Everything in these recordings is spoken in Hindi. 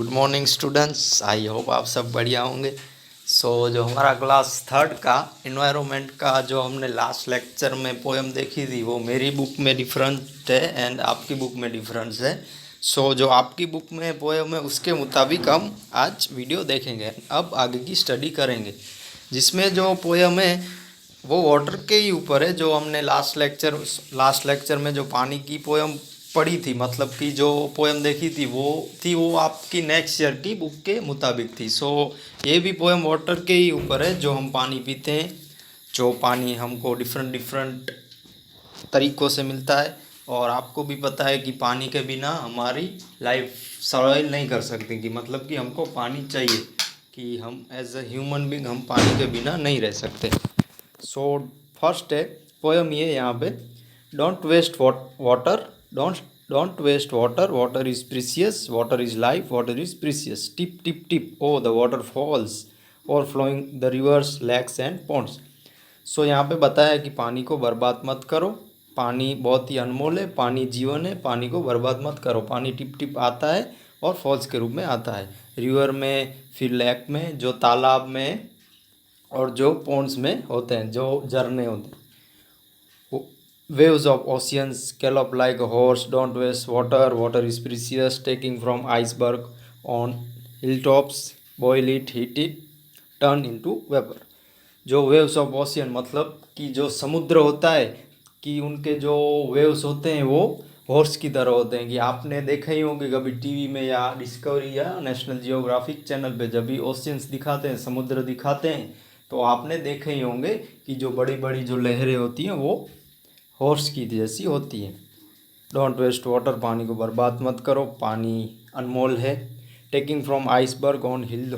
Good morning students, I hope आप सब बढ़िया होंगे। जो हमारा क्लास थर्ड का इन्वायरमेंट का जो हमने लास्ट लेक्चर में पोएम देखी थी वो मेरी बुक में डिफरेंट है एंड आपकी बुक में डिफरेंस है। जो आपकी बुक में पोएम है उसके मुताबिक हम आज वीडियो देखेंगे, अब आगे की स्टडी करेंगे। जिसमें जो पोएम है वो वाटर के ही ऊपर है। जो हमने लास्ट लेक्चर में जो पानी की पोएम पढ़ी थी, मतलब कि जो पोएम देखी थी वो आपकी नेक्स्ट ईयर की बुक के मुताबिक थी। ये भी पोएम वाटर के ही ऊपर है। जो हम पानी पीते हैं, जो पानी हमको डिफरेंट डिफरेंट तरीक़ों से मिलता है, और आपको भी पता है कि पानी के बिना हमारी लाइफ सर्वाइव नहीं कर सकती, कि मतलब कि हमको पानी चाहिए, कि हम एज अ ह्यूमन बीइंग हम पानी के बिना नहीं रह सकते। फर्स्ट है पोएम ये यहाँ पे, don't waste water, don't waste water, water is precious, water is life, water is precious, tip tip tip oh the waterfalls और flowing the rivers lakes and ponds. यहाँ पे बताया कि पानी को बर्बाद मत करो, पानी बहुत ही अनमोल है, पानी जीवन है, पानी को बर्बाद मत करो। पानी टिप टिप आता है और फॉल्स के रूप में आता है, रिवर में, फिर लेक में, जो तालाब में, और जो पॉन्ड्स में होते हैं, जो झरने होते हैं। Waves of oceans gallop like a horse, don't waste water, water is precious, taking from iceberg on hilltops, boil it, heat it, turn into vapor। जो वेव्स ऑफ ओशियन मतलब कि जो समुद्र होता है, कि उनके जो वेव्स होते हैं वो हॉर्स की तरह होते हैं। कि आपने देखा ही होंगे कभी टीवी में या डिस्कवरी या नेशनल जियोग्राफिक चैनल पे जब भी ओशियंस दिखाते हैं, समुद्र दिखाते हैं, तो आपने देखे ही होंगे कि जो बड़ी बड़ी जो लहरें होती हैं वो हॉर्स की जैसी होती है। डोंट वेस्ट वाटर, पानी को बर्बाद मत करो, पानी अनमोल है। Taking from iceberg on hill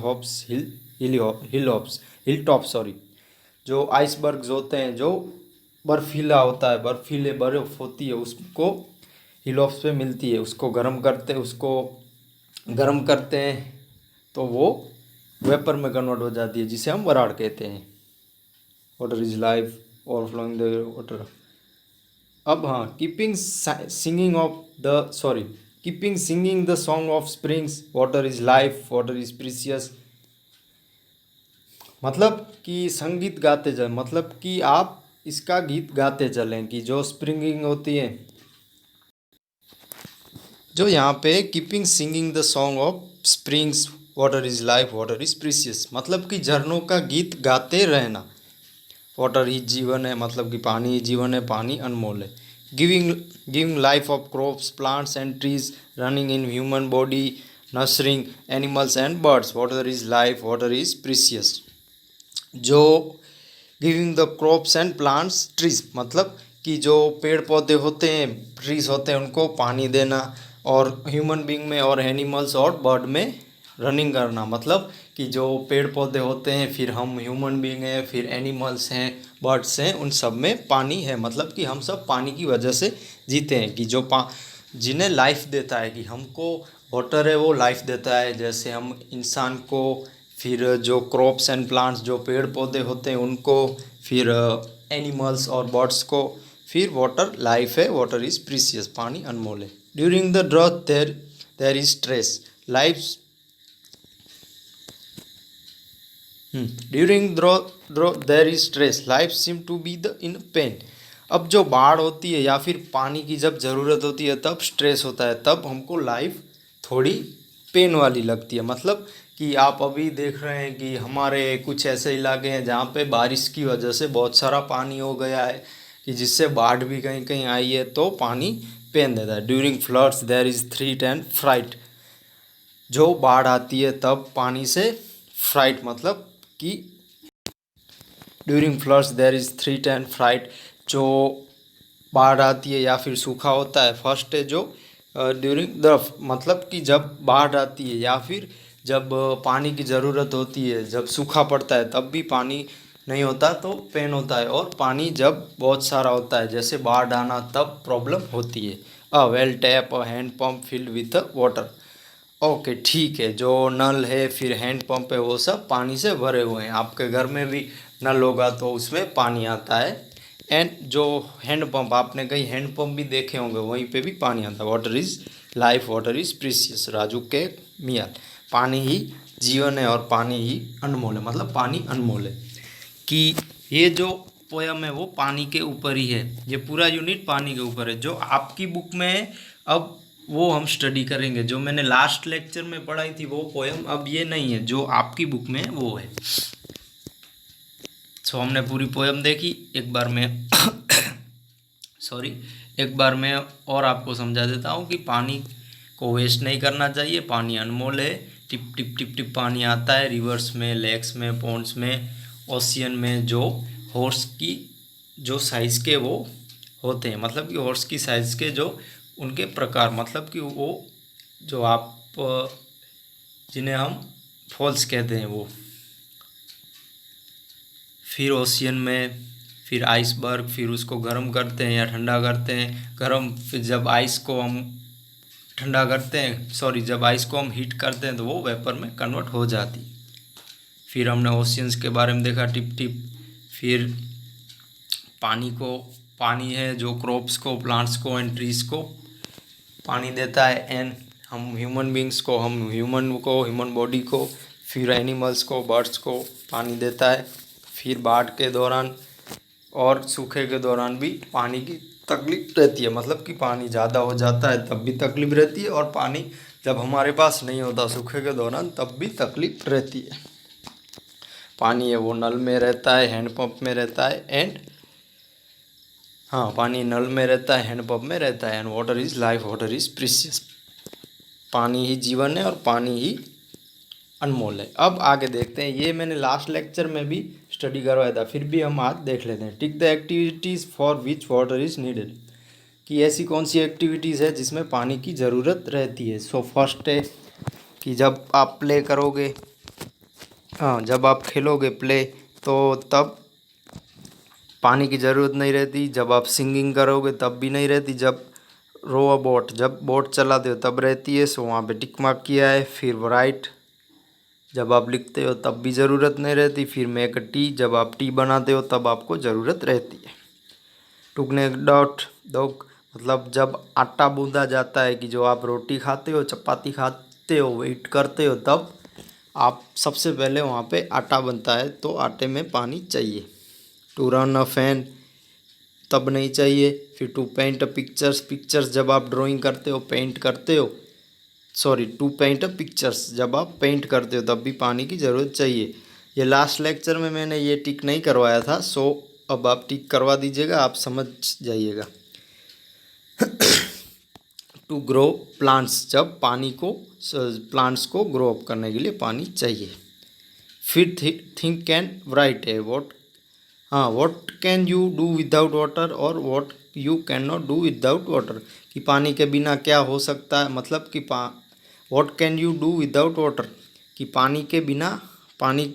top sorry, जो आइसबर्ग्स होते हैं, जो बर्फीला होता है, बर्फीले बर्फ़ होती है, उसको हिलॉप्स पे मिलती है, उसको गर्म करते हैं तो वो वेपर में कन्वर्ट हो जाती है, जिसे हम बराड़ कहते हैं। वाटर इज़ लाइफ और फ्लोइंग द वाटर। अब हाँ, keeping singing the song of springs, water is life, water is precious. मतलब कि संगीत गाते जाए, मतलब कि आप इसका गीत गाते चलें, कि जो स्प्रिंगिंग होती है, जो यहाँ पे keeping singing the song of springs, water is life, water is precious, मतलब कि झरनों का गीत गाते रहना। वाटर ही जीवन है, मतलब कि पानी ही जीवन है, पानी अनमोल है। Giving life of crops, plants and trees, running in human body, nursing animals and birds, water is life, water is precious. जो giving the crops and plants trees, मतलब कि जो पेड़ पौधे होते हैं, ट्रीज होते हैं, उनको पानी देना, और ह्यूमन बीइंग में और एनिमल्स और बर्ड में रनिंग करना, मतलब कि जो पेड़ पौधे होते हैं, फिर हम ह्यूमन बीइंग हैं, फिर एनिमल्स हैं, बर्ड्स हैं, उन सब में पानी है, मतलब कि हम सब पानी की वजह से जीते हैं। कि जो जिन्हें लाइफ देता है, कि हमको वाटर है वो लाइफ देता है, जैसे हम इंसान को, फिर जो क्रॉप्स एंड प्लांट्स, जो पेड़ पौधे होते हैं उनको, फिर एनिमल्स और बर्ड्स को, फिर वाटर लाइफ है, वाटर इज़ प्रीसियस, पानी अनमोल है। During the drought there is stress, life during drought there is stress, life seem to be the in pain. अब जो बाढ़ होती है या फिर पानी की जब ज़रूरत होती है तब स्ट्रेस होता है, तब हमको लाइफ थोड़ी पेन वाली लगती है। मतलब कि आप अभी देख रहे हैं कि हमारे कुछ ऐसे इलाके हैं जहाँ पे बारिश की वजह से बहुत सारा पानी हो गया है, कि जिससे बाढ़ भी कहीं कहीं आई है, तो पानी पेन देता है। During floods there is threat and fright, जो बाढ़ आती है तब पानी से फ्राइट, मतलब कि during floods there is threat and fright, जो बाढ़ आती है या फिर सूखा होता है। फर्स्ट है जो ड्यूरिंग द, मतलब कि जब बाढ़ आती है या फिर जब पानी की ज़रूरत होती है, जब सूखा पड़ता है तब भी पानी नहीं होता तो पेन होता है, और पानी जब बहुत सारा होता है जैसे बाढ़ आना तब प्रॉब्लम होती है। A well tap, a hand pump filled with water. Okay, ठीक है, जो नल है फिर हैंड पंप है वो सब पानी से भरे हुए हैं। आपके घर में भी नल होगा तो उसमें पानी आता है। एंड जो हैंड पंप, आपने कहीं हैंड पंप भी देखे होंगे, वहीं पे भी पानी आता है। Water is life, water is precious, Raju के मियाल। पानी ही जीवन है और पानी ही अनमोल है, मतलब पानी अनमोल है। कि ये जो पोयम है वो पानी के ऊपर ही है, ये पूरा यूनिट पानी के ऊपर है। जो आपकी बुक में है अब वो हम स्टडी करेंगे। जो मैंने लास्ट लेक्चर में पढ़ाई थी वो पोयम अब ये नहीं है, जो आपकी बुक में है वो है। सो हमने पूरी पोयम देखी। एक बार मैं एक बार मैं और आपको समझा देता हूँ कि पानी को वेस्ट नहीं करना चाहिए, पानी अनमोल है। टिप टिप टिप टिप पानी आता है रिवर्स में, लेक्स में, पॉन्ड्स में, ओशियन में। जो हॉर्स की जो साइज़ के वो होते हैं, मतलब कि हॉर्स की साइज़ के जो उनके प्रकार, मतलब कि वो जो आप जिन्हें हम फॉल्स कहते हैं वो। फिर ओशियन में, फिर आइसबर्ग, फिर उसको गर्म करते हैं या ठंडा करते हैं। गर्म, फिर जब आइस को हम ठंडा करते हैं, जब आइस को हम हीट करते हैं तो वो वेपर में कन्वर्ट हो जाती। फिर हमने ओशियंस के बारे में देखा, टिप टिप। फिर पानी है जो क्रॉप्स को, प्लांट्स को एंड ट्रीज को पानी देता है। एंड हम ह्यूमन बींग्स को, ह्यूमन बॉडी को, फिर एनिमल्स को, बर्ड्स को पानी देता है। फिर बाढ़ के दौरान और सूखे के दौरान भी पानी की तकलीफ रहती है, मतलब कि पानी ज़्यादा हो जाता है तब भी तकलीफ रहती है, और पानी जब हमारे पास नहीं होता सूखे के दौरान तब भी तकलीफ रहती है। पानी है वो नल में रहता है, हैंडपम्प में रहता है एंड पानी नल में रहता है, हैंडपम्प में रहता है। And water is life, water is precious. पानी ही जीवन है और पानी ही अनमोल है। अब आगे देखते हैं, ये मैंने लास्ट लेक्चर में भी स्टडी करवाया था, फिर भी हम आज देख लेते हैं। Tick the activities for which water is needed, कि ऐसी कौन सी एक्टिविटीज़ है जिसमें पानी की ज़रूरत रहती है। सो फर्स्ट है कि जब आप प्ले करोगे, जब आप खेलोगे प्ले, तो तब पानी की ज़रूरत नहीं रहती। जब आप सिंगिंग करोगे तब भी नहीं रहती। जब रो अ बोट, जब बोट चलाते हो तब रहती है। सो वहाँ पे टिक मार्क किया है। फिर राइट, जब आप लिखते हो तब भी ज़रूरत नहीं रहती। फिर मेक अ टी, जब आप टी बनाते हो तब आपको ज़रूरत रहती है। टुकने डॉट दो, मतलब जब आटा गूंदा जाता है, कि जो आप रोटी खाते हो, चपाती खाते हो, वेट करते हो, तब आप सबसे पहले वहाँ पे आटा बनता है तो आटे में पानी चाहिए। टू रन अ फैन, तब नहीं चाहिए। फिर टू पेंट अ पिक्चर्स जब आप ड्राइंग करते हो, पेंट करते हो, टू पेंट अ पिक्चर्स जब आप पेंट करते हो तब भी पानी की ज़रूरत चाहिए। ये लास्ट लेक्चर में मैंने ये टिक नहीं करवाया था, सो अब आप टिक करवा दीजिएगा, आप समझ जाइएगा। टू ग्रो प्लांट्स, जब प्लांट्स को ग्रो अप करने के लिए पानी चाहिए। फिर थिंक एंड राइट है what can you do without water और what you can not do without water, कि पानी के बिना क्या हो सकता है, मतलब कि what can you do without water, कि पानी के बिना, पानी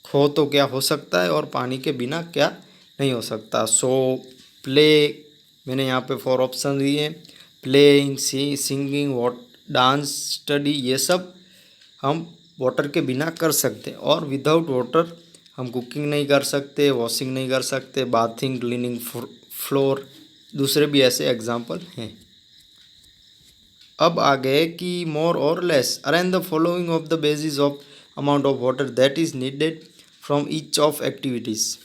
हो तो क्या हो सकता है और पानी के बिना क्या नहीं हो सकता। सो प्ले, मैंने यहाँ पे 4 ऑप्शन दिए हैं, प्लेइंग, सिंगिंग, डांस, स्टडी, ये सब हम वाटर के बिना कर सकते हैं। और विदाउट वाटर हम कुकिंग नहीं कर सकते, वॉशिंग नहीं कर सकते, बाथिंग, क्लीनिंग फ्लोर, दूसरे भी ऐसे एग्जाम्पल हैं। अब आगे कि मोर और less, arrange the following of the basis of amount of water that is needed from each of activities,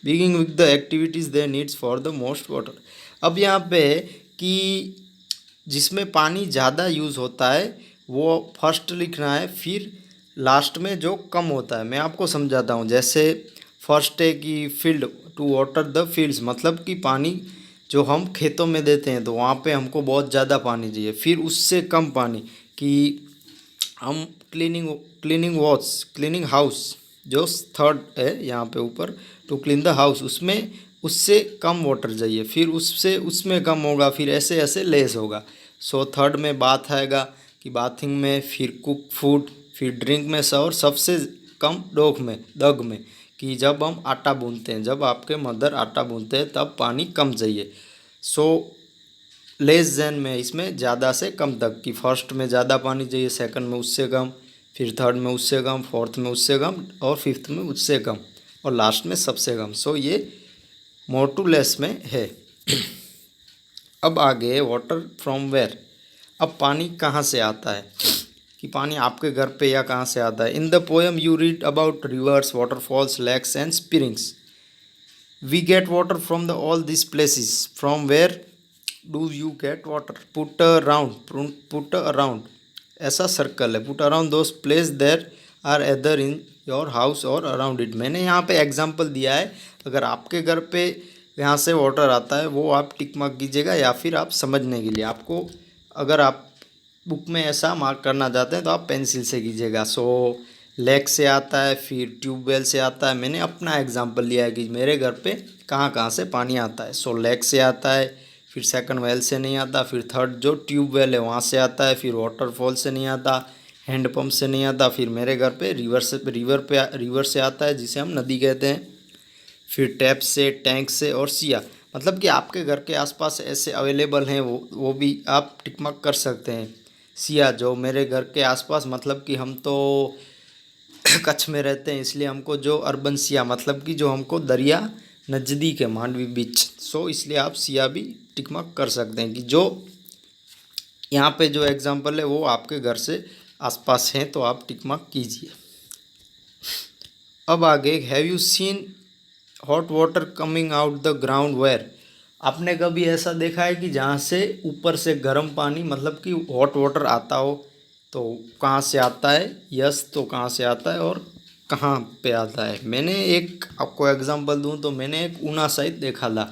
beginning with the activities they needs for the most water. अब यहाँ पे कि जिसमें पानी ज़्यादा यूज़ होता है वो फर्स्ट लिखना है, फिर लास्ट में जो कम होता है मैं आपको समझाता हूँ। जैसे फर्स्ट है कि field, to water the fields, मतलब कि पानी जो हम खेतों में देते हैं तो वहाँ पे हमको बहुत ज़्यादा पानी चाहिए। फिर उससे कम पानी, कि हम क्लीनिंग हाउस, जो थर्ड है यहाँ पे ऊपर, टू क्लीन द हाउस, उसमें उससे कम वाटर चाहिए। फिर उससे उसमें कम होगा, फिर ऐसे ऐसे लेस होगा। सो थर्ड में बाथ आएगा, कि बाथिंग में, फिर कुक फूड, फिर ड्रिंक में, और सबसे कम दग में, कि जब हम आटा गूंथते हैं, जब आपके मदर आटा गूंथते हैं तब पानी कम चाहिए। सो लेस देन में इसमें ज़्यादा से कम तक, कि फर्स्ट में ज़्यादा पानी चाहिए, सेकंड में उससे कम, फिर थर्ड में उससे कम, फोर्थ में उससे कम, और फिफ्थ में उससे कम, और लास्ट में सबसे कम। सो ये मोर टू लेस में है। अब आगे वाटर फ्रॉम वेयर, अब पानी कहाँ से आता है, कि पानी आपके घर पे या कहाँ से आता है। In the poem you read about rivers, waterfalls, lakes and springs. We get water from the all this places. From where do you get water? Put around, ऐसा सर्कल है, put around those place there are either in your house और अराउंड इट। मैंने यहाँ पे एग्जाम्पल दिया है, अगर आपके घर पे यहाँ से वाटर आता है वो आप टिक मार्क कीजिएगा, या फिर आप समझने के लिए आपको, अगर आप बुक में ऐसा मार्क करना चाहते हैं तो आप पेंसिल से कीजिएगा। सो लेक से आता है, फिर ट्यूबवेल से आता है। मैंने अपना एग्जांपल लिया है कि मेरे घर पे कहाँ कहाँ से पानी आता है। सो लेक से आता है, फिर सेकंड वेल से नहीं आता, फिर थर्ड जो ट्यूबवेल है वहाँ से आता है, फिर वाटरफॉल से नहीं आता, हैंडपम्प से नहीं आता, फिर मेरे घर पे रिवर से आता है जिसे हम नदी कहते हैं, फिर टैप से, टैंक से और सिया। मतलब कि आपके घर के आसपास ऐसे अवेलेबल हैं, वो भी आप टिक मार्क कर सकते हैं। सिया जो मेरे घर के आसपास, मतलब कि हम तो कच्छ में रहते हैं, इसलिए हमको जो अर्बन सिया, मतलब कि जो हमको दरिया नज़दीक है, मांडवी बीच। सो इसलिए आप सिया भी टिक मार्क कर सकते हैं कि जो यहाँ पे जो एग्जांपल है वो आपके घर से आसपास हैं, तो आप टिक मार्क कीजिए। अब आगे, have you seen hot water coming out the ground where? आपने कभी ऐसा देखा है कि जहाँ से ऊपर से गर्म पानी, मतलब कि हॉट वाटर आता हो, तो कहाँ से आता है? यस, तो कहाँ से आता है और कहाँ पे आता है? मैंने एक आपको एग्जांपल दूँ तो मैंने एक ऊना साइड देखा था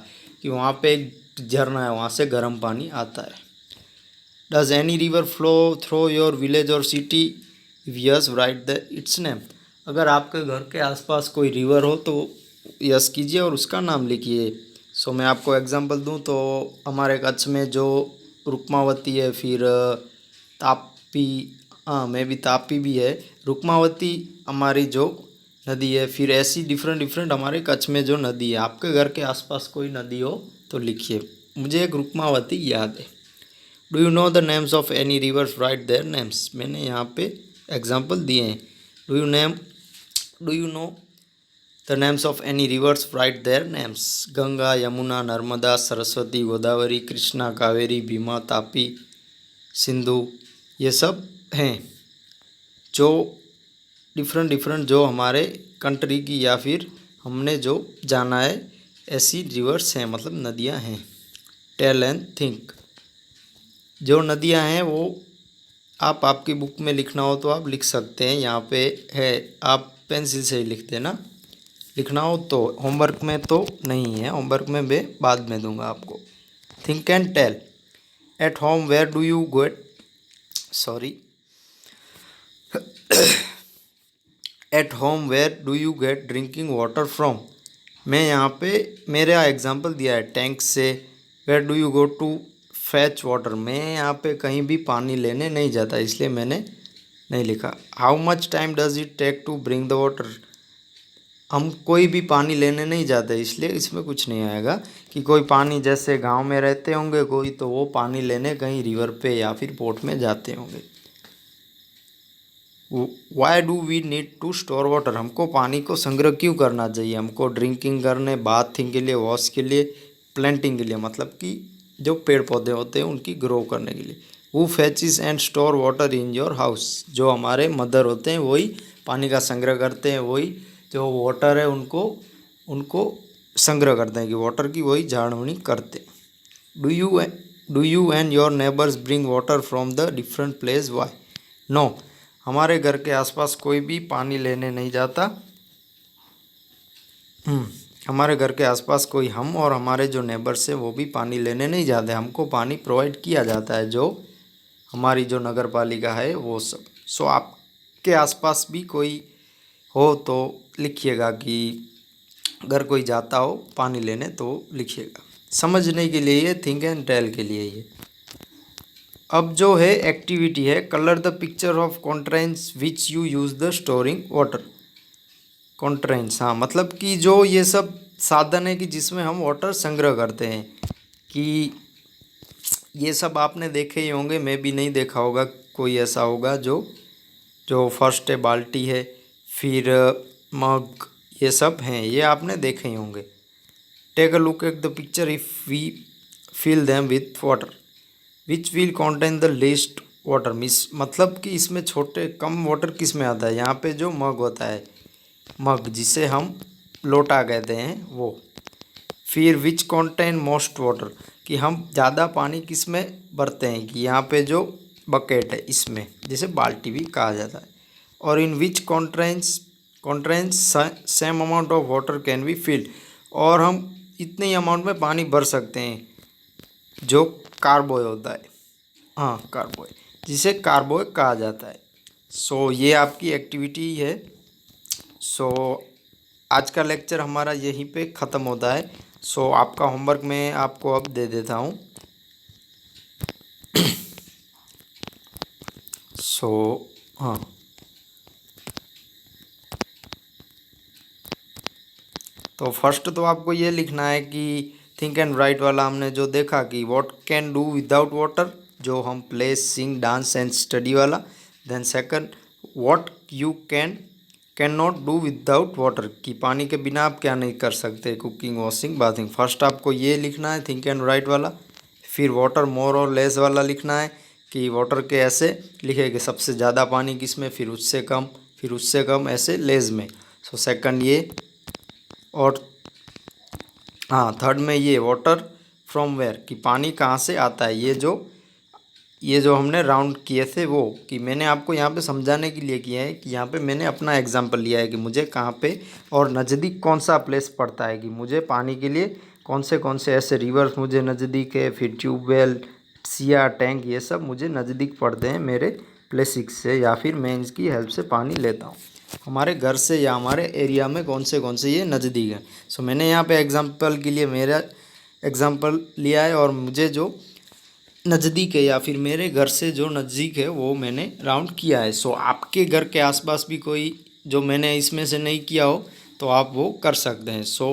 कि वहाँ पे एक झरना है, वहाँ से गर्म पानी आता है। Does any river flow through your village और city? Yes, write the its name. अगर आपके घर के आसपास कोई रिवर हो तो यस कीजिए और उसका नाम लिखिए। सो मैं आपको एग्जांपल दूं तो हमारे कच्छ में जो रुक्मावती है, फिर तापी, हाँ में भी तापी भी है, रुक्मावती हमारी जो नदी है, फिर ऐसी डिफरेंट हमारे कच्छ में जो नदी है। आपके घर के आसपास कोई नदी हो तो लिखिए। मुझे एक रुक्मावती याद है। Do you know the names of any reverse? Right their names. मैंने यहाँ पे एग्जांपल दिए हैं। Do you know the names of any reverse? Right their names. Ganga, Yamuna, Narmada, Saraswati, Godavari, Krishna, Kaveri, Bhima, Tapi, Sindhu, ये सब हैं जो डिफरेंट जो हमारे कंट्री की या फिर हमने जो जाना है ऐसी रिवर्स हैं, मतलब नदियाँ हैं। टेल एंड थिंक, जो नदियाँ हैं वो आप आपकी बुक में लिखना हो तो आप लिख सकते हैं, यहाँ पे है, आप पेंसिल से ही लिखते हैं ना। लिखना हो तो होमवर्क में तो नहीं है, होमवर्क में मैं बाद में दूंगा आपको। Think and tell. At home where do you get, sorry, at home where do you get drinking water from? मैं यहाँ पे मेरा एग्जांपल दिया है टैंक से। Where do you go to fetch water? मैं यहाँ पे कहीं भी पानी लेने नहीं जाता, इसलिए मैंने नहीं लिखा। How much time does it take to bring the water? हम कोई भी पानी लेने नहीं जाते, इसलिए इसमें कुछ नहीं आएगा कि कोई पानी, जैसे गांव में रहते होंगे कोई, तो वो पानी लेने कहीं रिवर पे या फिर पोर्ट में जाते होंगे। Why do we need to store water? हमको पानी को संग्रह क्यों करना चाहिए? हमको ड्रिंकिंग करने, बाथिंग के लिए, वॉश के लिए, प्लांटिंग के लिए, मतलब कि जो पेड़ पौधे होते हैं उनकी ग्रो करने के लिए। वो fetches and store water in your house? जो हमारे मदर होते हैं वही पानी का संग्रह करते हैं, वही जो वाटर है उनको उनको संग्रह करते हैं, कि वाटर की वही झाड़वनी करते हैं। Do you and your neighbours bring water from the different place? Why? No, हमारे घर के आसपास कोई भी पानी लेने नहीं जाता। हमारे घर के आसपास कोई, हम और हमारे जो नेबर्स हैं वो भी पानी लेने नहीं जाते। हमको पानी प्रोवाइड किया जाता है, जो हमारी जो नगर पालिका है वो सब। सो आपके आसपास भी कोई हो तो लिखिएगा कि अगर कोई जाता हो पानी लेने तो लिखिएगा। समझने के लिए ये, थिंक एंड टेल के लिए ये। अब जो है एक्टिविटी है, colour the picture of containers which you use the storing water. Containers, हाँ, मतलब कि जो ये सब साधन है कि जिसमें हम वाटर संग्रह करते हैं, कि ये सब आपने देखे ही होंगे, मैं भी नहीं देखा होगा, कोई ऐसा होगा जो जो फर्स्ट है बाल्टी है, फिर मग, ये सब हैं, ये आपने देखे ही होंगे। Take a look at the picture if we fill them with water which will contain the least water miss मतलब कि इसमें छोटे कम वाटर किस में आता है, यहाँ पे जो मग होता है, मग जिसे हम लोटा कहते हैं वो। फिर विच कंटेन मोस्ट वाटर कि हम ज़्यादा पानी किस में भरते हैं, कि यहाँ पे जो बकेट है इसमें, जिसे बाल्टी भी कहा जाता है। और in which containers same amount of water can be filled, और हम इतने ही अमाउंट में पानी भर सकते हैं जो कार्बोय होता है, हाँ कार्बोय, जिसे कार्बोय कहा जाता है। सो ये आपकी एक्टिविटी है। सो आज का लेक्चर हमारा यहीं पे ख़त्म होता है। सो आपका होमवर्क मैं आपको अब दे देता हूँ। सो हाँ, तो फर्स्ट तो आपको ये लिखना है कि थिंक एंड राइट वाला हमने जो देखा कि what can do without water, जो हम play sing dance and study वाला। Then second, what you can not do without water, कि पानी के बिना आप क्या नहीं कर सकते, कुकिंग, वॉशिंग, बाथिंग। फर्स्ट आपको ये लिखना है थिंक एंड राइट वाला। फिर वाटर मोर और लेस वाला लिखना है कि वाटर के ऐसे लिखे कि सबसे ज़्यादा पानी किस में, फिर उससे कम, फिर उससे कम, ऐसे लेस में। सो सेकंड ये, और हाँ थर्ड में ये वाटर फ्रॉम वेयर, कि पानी कहाँ से आता है। ये जो हमने राउंड किए थे वो, कि मैंने आपको यहाँ पे समझाने के लिए किया है कि यहाँ पे मैंने अपना एग्जांपल लिया है कि मुझे कहाँ पे और नज़दीक कौन सा प्लेस पड़ता है, कि मुझे पानी के लिए कौन से ऐसे रिवर्स मुझे नज़दीक है, फिर ट्यूबवेल, सिया, टैंक, ये सब मुझे नज़दीक पड़ते हैं मेरे प्लेसिक से, या फिर मैं इसकी हेल्प से पानी लेता हूँ। हमारे घर से या हमारे एरिया में कौन से ये नज़दीक हैं। सो मैंने यहाँ पे एग्जांपल के लिए मेरा एग्जांपल लिया है, और मुझे जो नज़दीक है या फिर मेरे घर से जो नज़दीक है वो मैंने राउंड किया है। सो आपके घर के आसपास भी कोई जो मैंने इसमें से नहीं किया हो तो आप वो कर सकते हैं। सो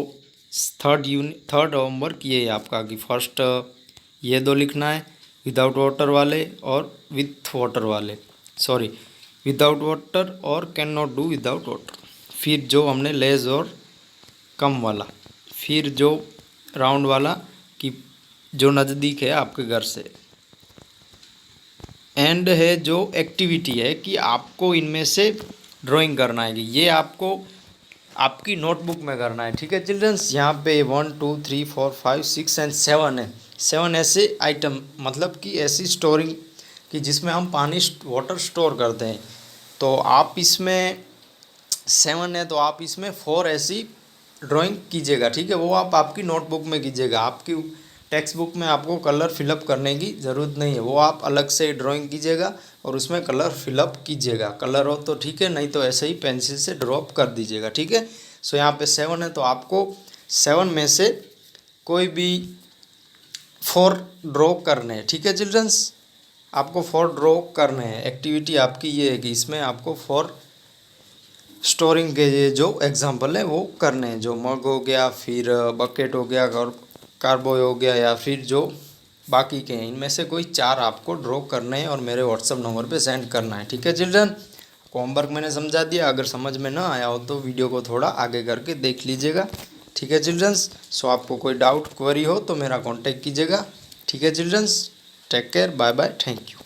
थर्ड होमवर्क ये है आपका कि फर्स्ट ये दो लिखना है, विदाउट वाटर वाले और विथ वाटर वाले, सॉरी विदाउट वाटर और can not do without water. फिर जो हमने लेस और कम वाला, फिर जो राउंड वाला कि जो नज़दीक है आपके घर से। एंड है जो एक्टिविटी है कि आपको इनमें से ड्राइंग करना है, कि ये आपको आपकी नोटबुक में करना है। ठीक है चिल्ड्रंस, यहाँ पे 1 2 3 4 5 6 एंड 7 है, 7 ऐसे आइटम, मतलब कि ऐसी स्टोरिंग कि जिसमें हम पानी वाटर स्टोर करते हैं। तो आप इसमें 7 है तो आप इसमें 4 ऐसी ड्राइंग कीजिएगा। ठीक है, वो आप आपकी नोटबुक में कीजिएगा। आपकी टेक्स्ट बुक में आपको कलर फिलअप करने की ज़रूरत नहीं है, वो आप अलग से ड्राइंग कीजिएगा और उसमें कलर फिलअप कीजिएगा। कलर हो तो ठीक है, नहीं तो ऐसे ही पेंसिल से ड्रॉप कर दीजिएगा। ठीक है, सो यहाँ पे 7 है तो आपको 7 में से कोई भी 4 ड्रॉ करने हैं। ठीक है चिल्ड्रंस, आपको 4 ड्रॉ करने हैं। एक्टिविटी आपकी ये है कि इसमें आपको 4 स्टोरिंग के ये जो एग्जांपल है वो करने हैं। जो मग हो गया, फिर बकेट हो गया, कार्बोय हो गया, या फिर जो बाकी के हैं, इनमें से कोई 4 आपको ड्रॉ करने हैं और मेरे व्हाट्सअप नंबर पे सेंड करना है। ठीक है चिल्ड्रन, होमवर्क मैंने समझा दिया। अगर समझ में ना आया हो तो वीडियो को थोड़ा आगे करके देख लीजिएगा। ठीक है चिल्ड्रंस, सो आपको कोई डाउट क्वेरी हो तो मेरा कॉन्टेक्ट कीजिएगा। ठीक है childrens, take care, bye bye, thank you.